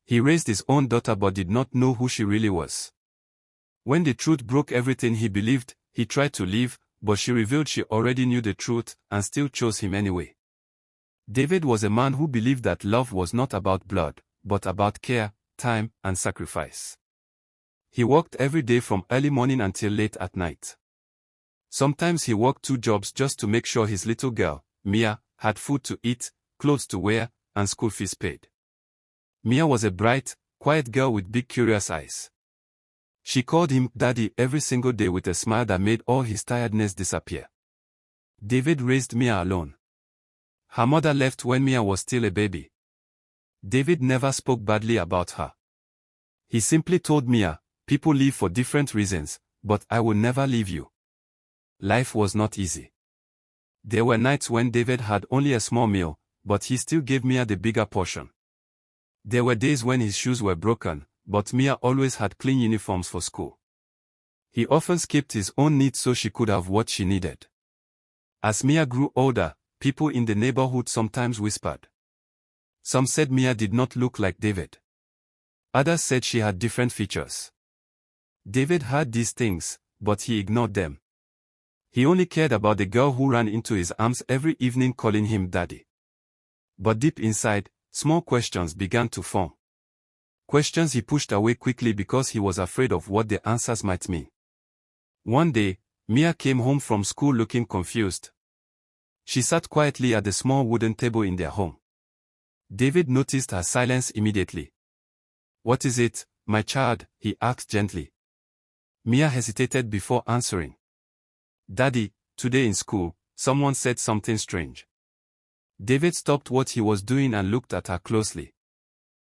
He raised his own daughter but did not know who she really was. When the truth broke everything he believed, he tried to leave, but she revealed she already knew the truth and still chose him anyway. David was a man who believed that love was not about blood, but about care, time, and sacrifice. He worked every day from early morning until late at night. Sometimes he worked 2 jobs just to make sure his little girl, Mia, had food to eat, clothes to wear, and school fees paid. Mia was a bright, quiet girl with big curious eyes. She called him Daddy every single day with a smile that made all his tiredness disappear. David raised Mia alone. Her mother left when Mia was still a baby. David never spoke badly about her. He simply told Mia, people leave for different reasons, but I will never leave you. Life was not easy. There were nights when David had only a small meal, but he still gave Mia the bigger portion. There were days when his shoes were broken, but Mia always had clean uniforms for school. He often skipped his own needs so she could have what she needed. As Mia grew older, people in the neighborhood sometimes whispered. Some said Mia did not look like David. Others said she had different features. David heard these things, but he ignored them. He only cared about the girl who ran into his arms every evening calling him Daddy. But deep inside, small questions began to form. Questions he pushed away quickly because he was afraid of what the answers might mean. One day, Mia came home from school looking confused. She sat quietly at the small wooden table in their home. David noticed her silence immediately. What is it, my child? He asked gently. Mia hesitated before answering. Daddy, today in school, someone said something strange. David stopped what he was doing and looked at her closely.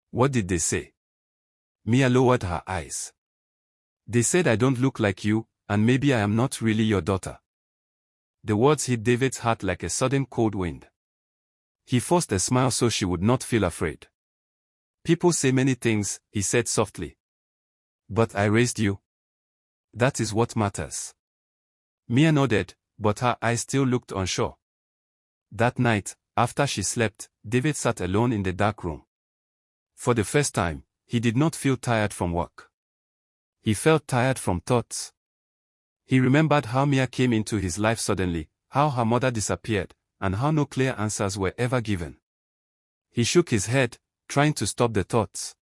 What did they say? Mia lowered her eyes. They said I don't look like you, and maybe I am not really your daughter. The words hit David's heart like a sudden cold wind. He forced a smile so she would not feel afraid. People say many things, he said softly. But I raised you. That is what matters. Mia nodded, but her eyes still looked unsure. That night, after she slept, David sat alone in the dark room. For the first time, he did not feel tired from work. He felt tired from thoughts. He remembered how Mia came into his life suddenly, how her mother disappeared, and how no clear answers were ever given. He shook his head, trying to stop the thoughts.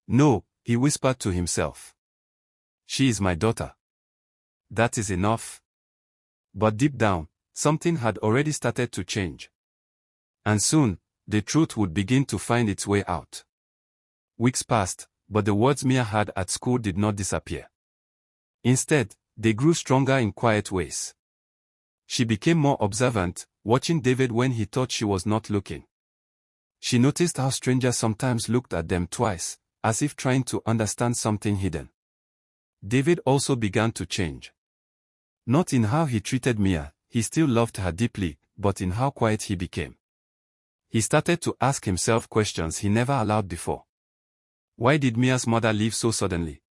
No, he whispered to himself. She is my daughter. That is enough. But deep down, something had already started to change. And soon, the truth would begin to find its way out. Weeks passed, but the words Mia had at school did not disappear. Instead, they grew stronger in quiet ways. She became more observant, watching David when he thought she was not looking. She noticed how strangers sometimes looked at them twice, as if trying to understand something hidden. David also began to change. Not in how he treated Mia, he still loved her deeply, but in how quiet he became. He started to ask himself questions he never allowed before. Why did Mia's mother leave so suddenly?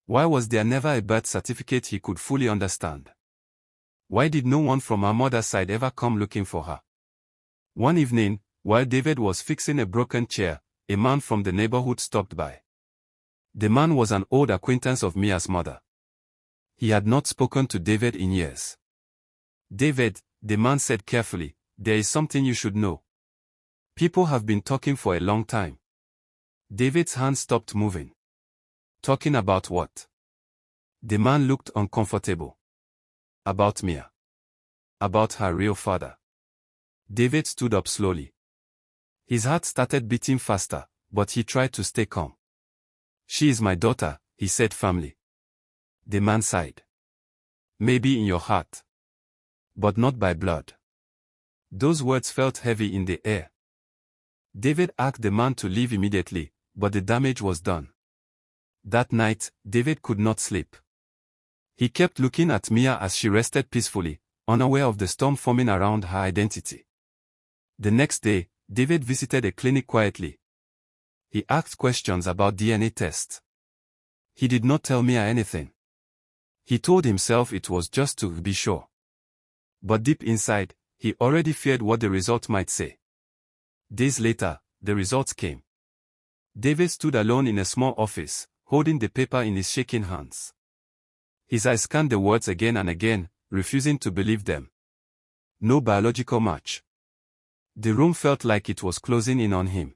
Why was there never a birth certificate he could fully understand? Why did no one from her mother's side ever come looking for her? One evening, while David was fixing a broken chair, a man from the neighborhood stopped by. The man was an old acquaintance of Mia's mother. He had not spoken to David in years. David, the man said carefully, there is something you should know. People have been talking for a long time. David's hand stopped moving. Talking about what? The man looked uncomfortable. About Mia. About her real father. David stood up slowly. His heart started beating faster, but he tried to stay calm. She is my daughter, he said firmly. The man sighed. Maybe in your heart. But not by blood. Those words felt heavy in the air. David asked the man to leave immediately, but the damage was done. That night, David could not sleep. He kept looking at Mia as she rested peacefully, unaware of the storm forming around her identity. The next day, David visited a clinic quietly. He asked questions about DNA tests. He did not tell Mia anything. He told himself it was just to be sure. But deep inside, he already feared what the result might say. Days later, the results came. David stood alone in a small office, holding the paper in his shaking hands. His eyes scanned the words again and again, refusing to believe them. No biological match. The room felt like it was closing in on him.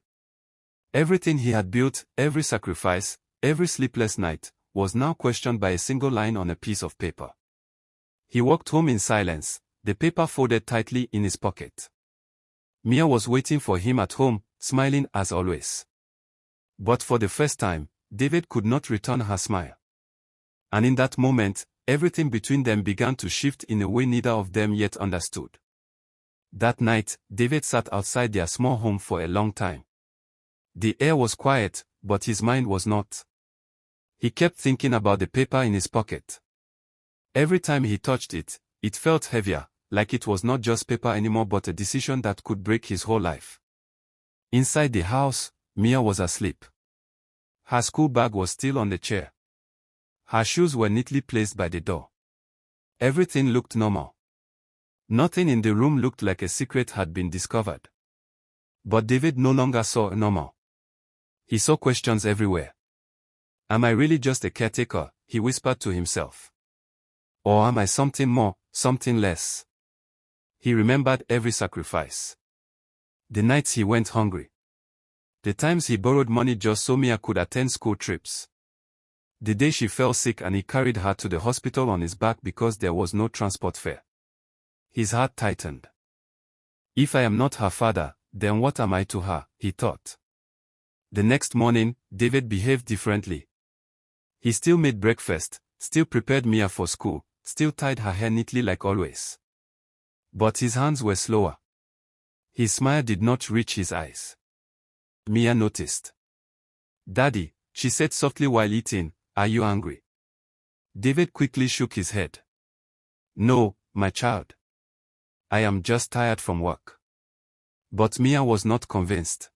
Everything he had built, every sacrifice, every sleepless night, was now questioned by a single line on a piece of paper. He walked home in silence, the paper folded tightly in his pocket. Mia was waiting for him at home, smiling as always. But for the first time, David could not return her smile. And in that moment, everything between them began to shift in a way neither of them yet understood. That night, David sat outside their small home for a long time. The air was quiet, but his mind was not. He kept thinking about the paper in his pocket. Every time he touched it, it felt heavier, like it was not just paper anymore but a decision that could break his whole life. Inside the house, Mia was asleep. Her school bag was still on the chair. Her shoes were neatly placed by the door. Everything looked normal. Nothing in the room looked like a secret had been discovered. But David no longer saw normal. He saw questions everywhere. Am I really just a caretaker? He whispered to himself. Or am I something more, something less? He remembered every sacrifice. The nights he went hungry. The times he borrowed money just so Mia could attend school trips. The day she fell sick and he carried her to the hospital on his back because there was no transport fare. His heart tightened. If I am not her father, then what am I to her, he thought. The next morning, David behaved differently. He still made breakfast, still prepared Mia for school, still tied her hair neatly like always. But his hands were slower. His smile did not reach his eyes. Mia noticed. Daddy, she said softly while eating, are you hungry? David quickly shook his head. No, my child. I am just tired from work. But Mia was not convinced.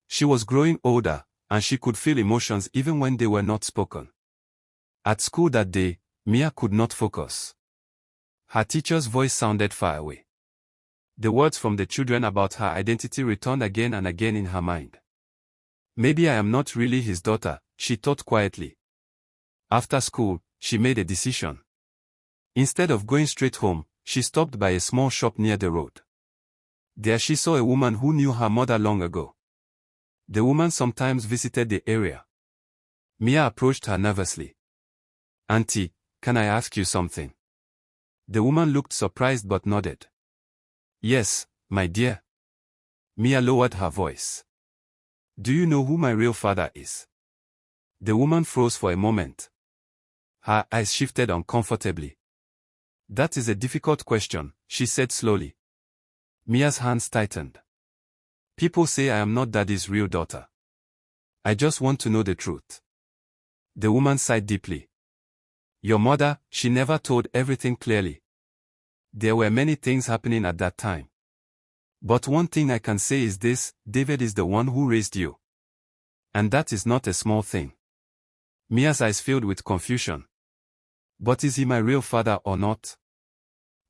She was growing older, and she could feel emotions even when they were not spoken. At school that day, Mia could not focus. Her teacher's voice sounded far away. The words from the children about her identity returned again and again in her mind. Maybe I am not really his daughter, she thought quietly. After school, she made a decision. Instead of going straight home, she stopped by a small shop near the road. There she saw a woman who knew her mother long ago. The woman sometimes visited the area. Mia approached her nervously. Auntie, can I ask you something? The woman looked surprised but nodded. Yes, my dear. Mia lowered her voice. Do you know who my real father is? The woman froze for a moment. Her eyes shifted uncomfortably. That is a difficult question, she said slowly. Mia's hands tightened. People say I am not Daddy's real daughter. I just want to know the truth. The woman sighed deeply. Your mother, she never told everything clearly. There were many things happening at that time. But one thing I can say is this, David is the one who raised you. And that is not a small thing. Mia's eyes filled with confusion. But is he my real father or not?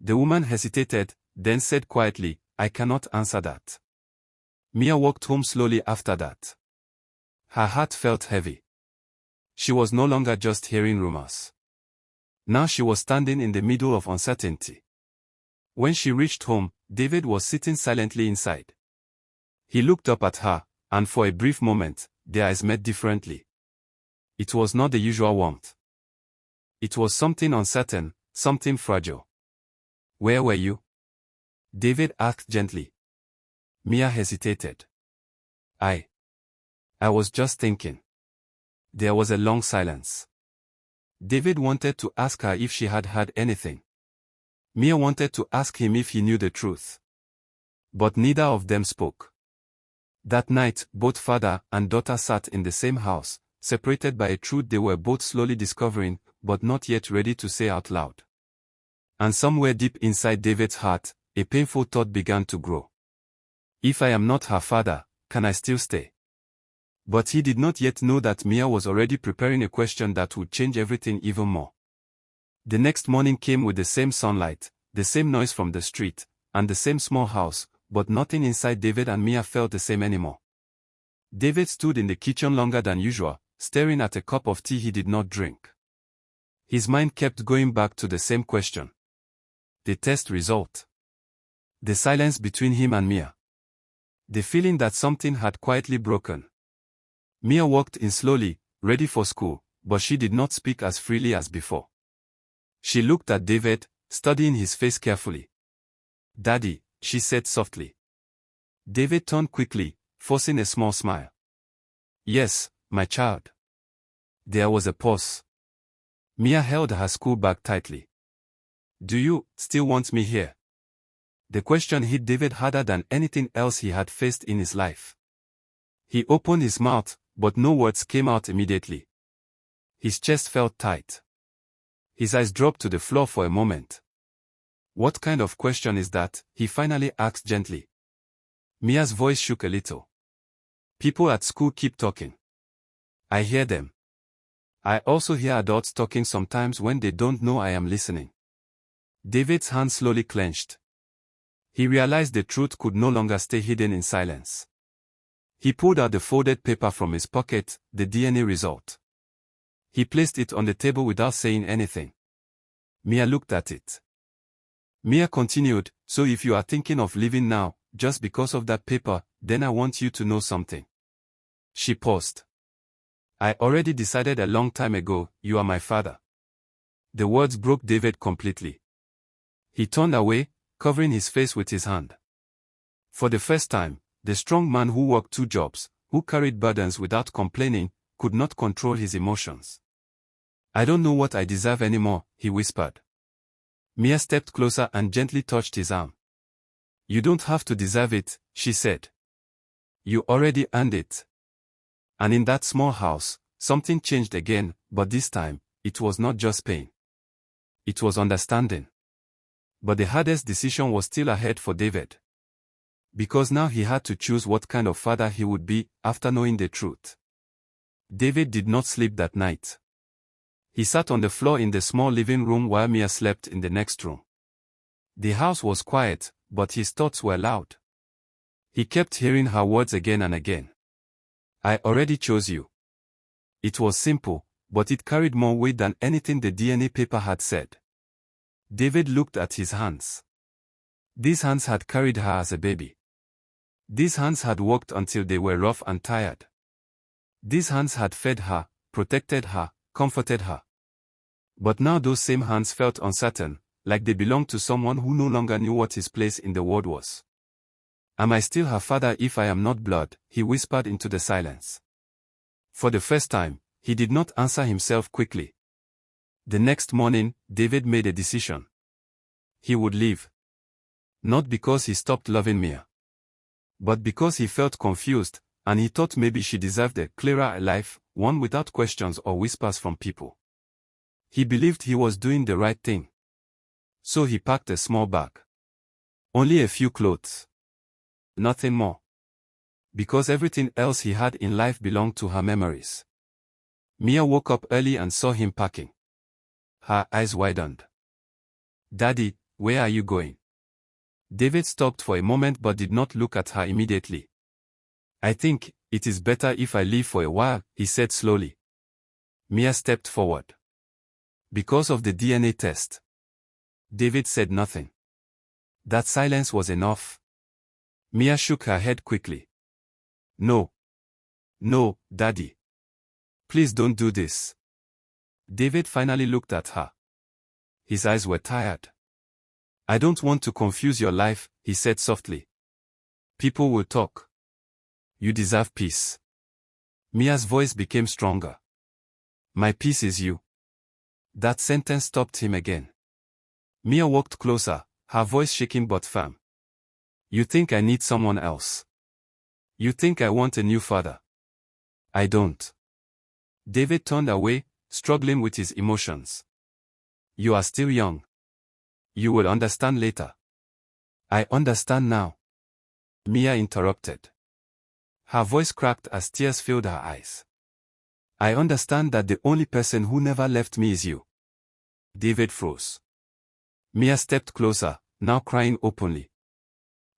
The woman hesitated, then said quietly, I cannot answer that. Mia walked home slowly after that. Her heart felt heavy. She was no longer just hearing rumors. Now she was standing in the middle of uncertainty. When she reached home, David was sitting silently inside. He looked up at her, and for a brief moment, their eyes met differently. It was not the usual warmth. It was something uncertain, something fragile. Where were you? David asked gently. Mia hesitated. I was just thinking. There was a long silence. David wanted to ask her if she had heard anything. Mia wanted to ask him if he knew the truth. But neither of them spoke. That night, both father and daughter sat in the same house, separated by a truth they were both slowly discovering, but not yet ready to say out loud. And somewhere deep inside David's heart, a painful thought began to grow. If I am not her father, can I still stay? But he did not yet know that Mia was already preparing a question that would change everything even more. The next morning came with the same sunlight, the same noise from the street, and the same small house, but nothing inside David and Mia felt the same anymore. David stood in the kitchen longer than usual, staring at a cup of tea he did not drink. His mind kept going back to the same question. The test result. The silence between him and Mia. The feeling that something had quietly broken. Mia walked in slowly, ready for school, but she did not speak as freely as before. She looked at David, studying his face carefully. "Daddy," she said softly. David turned quickly, forcing a small smile. "Yes, my child." There was a pause. Mia held her school bag tightly. "Do you still want me here?" The question hit David harder than anything else he had faced in his life. He opened his mouth, but no words came out immediately. His chest felt tight. His eyes dropped to the floor for a moment. "What kind of question is that?" he finally asked gently. Mia's voice shook a little. "People at school keep talking. I hear them. I also hear adults talking sometimes when they don't know I am listening." David's hand slowly clenched. He realized the truth could no longer stay hidden in silence. He pulled out the folded paper from his pocket, the DNA result. He placed it on the table without saying anything. Mia looked at it. Mia continued, "So if you are thinking of leaving now, just because of that paper, then I want you to know something." She paused. "I already decided a long time ago, you are my father." The words broke David completely. He turned away, covering his face with his hand. For the first time, the strong man who worked 2 jobs, who carried burdens without complaining, could not control his emotions. "I don't know what I deserve anymore," he whispered. Mia stepped closer and gently touched his arm. "You don't have to deserve it," she said. "You already earned it." And in that small house, something changed again, but this time, it was not just pain. It was understanding. But the hardest decision was still ahead for David. Because now he had to choose what kind of father he would be after knowing the truth. David did not sleep that night. He sat on the floor in the small living room while Mia slept in the next room. The house was quiet, but his thoughts were loud. He kept hearing her words again and again. "I already chose you." It was simple, but it carried more weight than anything the DNA paper had said. David looked at his hands. These hands had carried her as a baby. These hands had worked until they were rough and tired. These hands had fed her, protected her, comforted her. But now those same hands felt uncertain, like they belonged to someone who no longer knew what his place in the world was. "Am I still her father if I am not blood?" he whispered into the silence. For the first time, he did not answer himself quickly. The next morning, David made a decision. He would leave. Not because he stopped loving Mia, but because he felt confused, and he thought maybe she deserved a clearer life, one without questions or whispers from people. He believed he was doing the right thing. So he packed a small bag. Only a few clothes. Nothing more. Because everything else he had in life belonged to her memories. Mia woke up early and saw him packing. Her eyes widened. "Daddy, where are you going?" David stopped for a moment but did not look at her immediately. "I think it is better if I leave for a while," he said slowly. Mia stepped forward. "Because of the DNA test." David said nothing. That silence was enough. Mia shook her head quickly. "No. No, Daddy. Please don't do this." David finally looked at her. His eyes were tired. "I don't want to confuse your life," he said softly. "People will talk. You deserve peace." Mia's voice became stronger. "My peace is you." That sentence stopped him again. Mia walked closer, her voice shaking but firm. "You think I need someone else? You think I want a new father? I don't." David turned away, struggling with his emotions. "You are still young. You will understand later." "I understand now," Mia interrupted. Her voice cracked as tears filled her eyes. "I understand that the only person who never left me is you." David froze. Mia stepped closer, now crying openly.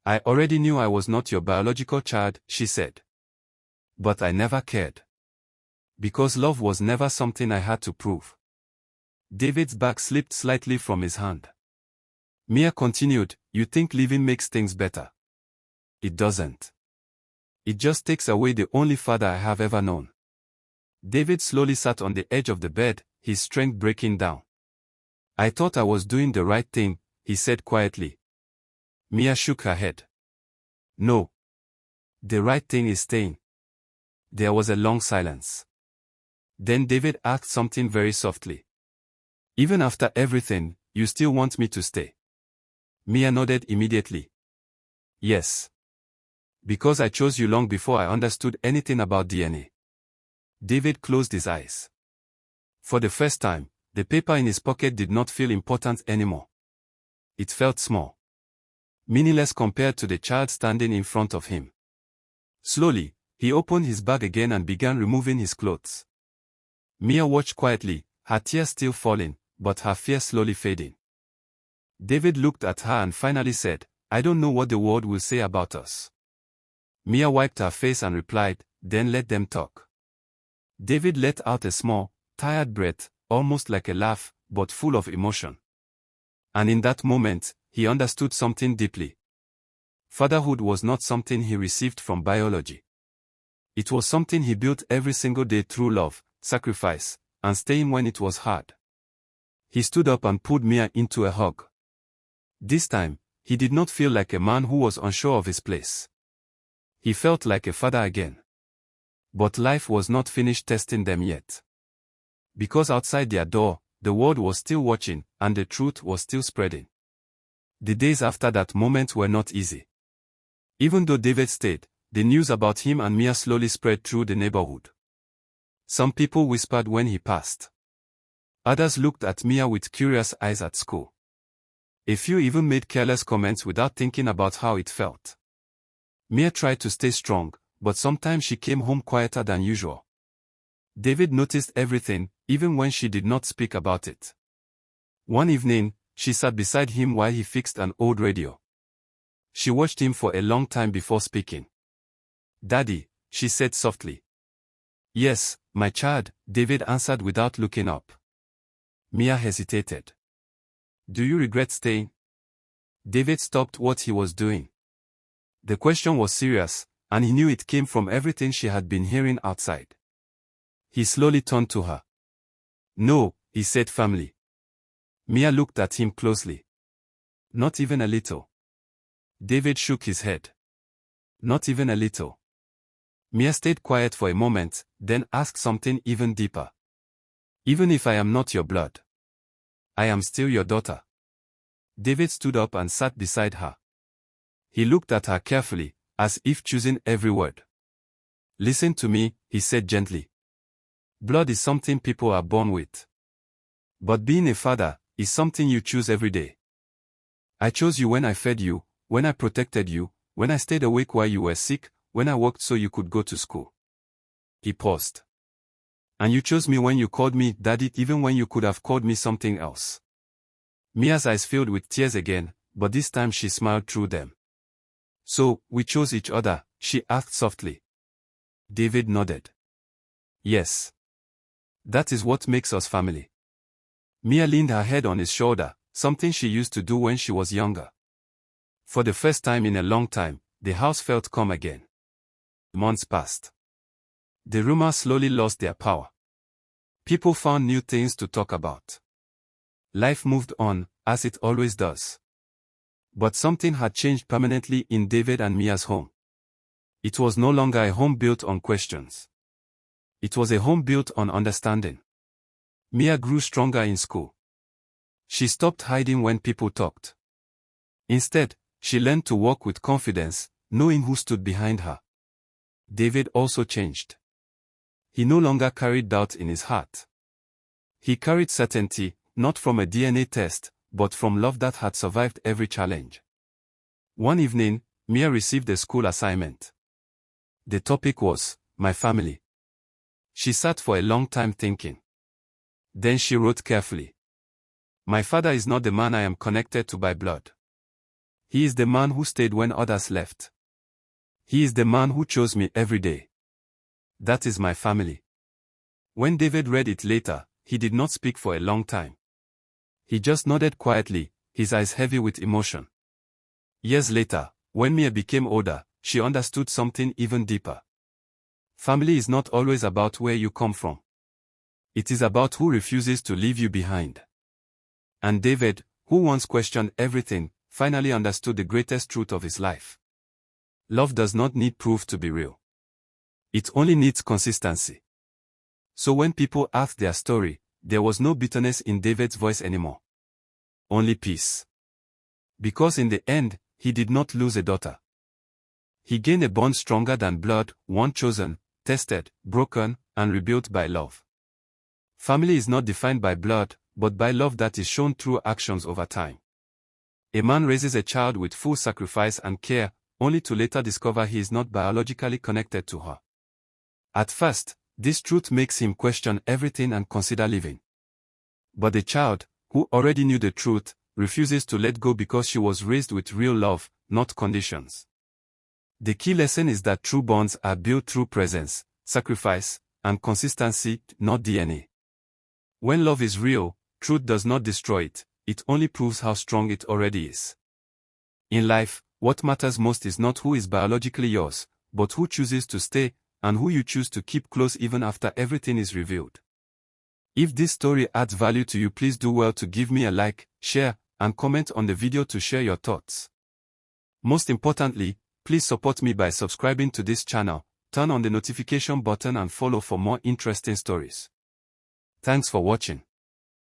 "I already knew I was not your biological child," she said. But I never cared. Because love was never something I had to prove. David's back slipped slightly from his hand. Mia continued, "You think living makes things better. It doesn't. It just takes away the only father I have ever known." David slowly sat on the edge of the bed, his strength breaking down. "I thought I was doing the right thing," he said quietly. Mia shook her head. "No. The right thing is staying." There was a long silence. Then David asked something very softly. "Even after everything, you still want me to stay?" Mia nodded immediately. "Yes. Because I chose you long before I understood anything about DNA." David closed his eyes. For the first time, the paper in his pocket did not feel important anymore. It felt small. Meaningless compared to the child standing in front of him. Slowly, he opened his bag again and began removing his clothes. Mia watched quietly, her tears still falling, but her fear slowly fading. David looked at her and finally said, "I don't know what the world will say about us." Mia wiped her face and replied, "Then let them talk." David let out a small, tired breath, almost like a laugh, but full of emotion. And in that moment, he understood something deeply. Fatherhood was not something he received from biology. It was something he built every single day through love, sacrifice, and staying when it was hard. He stood up and pulled Mia into a hug. This time, he did not feel like a man who was unsure of his place. He felt like a father again. But life was not finished testing them yet. Because outside their door, the world was still watching, and the truth was still spreading. The days after that moment were not easy. Even though David stayed, the news about him and Mia slowly spread through the neighborhood. Some people whispered when he passed. Others looked at Mia with curious eyes at school. A few even made careless comments without thinking about how it felt. Mia tried to stay strong, but sometimes she came home quieter than usual. David noticed everything, even when she did not speak about it. One evening, she sat beside him while he fixed an old radio. She watched him for a long time before speaking. "Daddy," she said softly. "Yes, my child," David answered without looking up. Mia hesitated. "Do you regret staying?" David stopped what he was doing. The question was serious, and he knew it came from everything she had been hearing outside. He slowly turned to her. "No," he said firmly. Mia looked at him closely. "Not even a little." David shook his head. "Not even a little." Mia stayed quiet for a moment, then asked something even deeper. "Even if I am not your blood, I am still your daughter." David stood up and sat beside her. He looked at her carefully, as if choosing every word. "Listen to me," he said gently. "Blood is something people are born with. But being a father is something you choose every day. I chose you when I fed you, when I protected you, when I stayed awake while you were sick, when I worked so you could go to school." He paused. "And you chose me when you called me Daddy, even when you could have called me something else." Mia's eyes filled with tears again, but this time she smiled through them. "So, we chose each other?" she asked softly. David nodded. "Yes. That is what makes us family." Mia leaned her head on his shoulder, something she used to do when she was younger. For the first time in a long time, the house felt calm again. Months passed. The rumors slowly lost their power. People found new things to talk about. Life moved on, as it always does. But something had changed permanently in David and Mia's home. It was no longer a home built on questions. It was a home built on understanding. Mia grew stronger in school. She stopped hiding when people talked. Instead, she learned to walk with confidence, knowing who stood behind her. David also changed. He no longer carried doubt in his heart. He carried certainty, not from a DNA test, but from love that had survived every challenge. One evening, Mia received a school assignment. The topic was, my family. She sat for a long time thinking. Then she wrote carefully. My father is not the man I am connected to by blood. He is the man who stayed when others left. He is the man who chose me every day. that is my family. When David read it later, he did not speak for a long time. He just nodded quietly, his eyes heavy with emotion. Years later, when Mia became older, she understood something even deeper. Family is not always about where you come from. It is about who refuses to leave you behind. And David, who once questioned everything, finally understood the greatest truth of his life. Love does not need proof to be real. It only needs consistency. So when people asked their story, there was no bitterness in David's voice anymore. Only peace. Because in the end, he did not lose a daughter. He gained a bond stronger than blood, one chosen, tested, broken, and rebuilt by love. Family is not defined by blood, but by love that is shown through actions over time. A man raises a child with full sacrifice and care, only to later discover he is not biologically connected to her. At first, this truth makes him question everything and consider leaving. But the child, who already knew the truth, refuses to let go because she was raised with real love, not conditions. The key lesson is that true bonds are built through presence, sacrifice, and consistency, not DNA. When love is real, truth does not destroy it, it only proves how strong it already is. In life, what matters most is not who is biologically yours, but who chooses to stay, and who you choose to keep close even after everything is revealed. If this story adds value to you, please do well to give me a like, share, and comment on the video to share your thoughts. Most importantly, please support me by subscribing to this channel, turn on the notification button and follow for more interesting stories. Thanks for watching.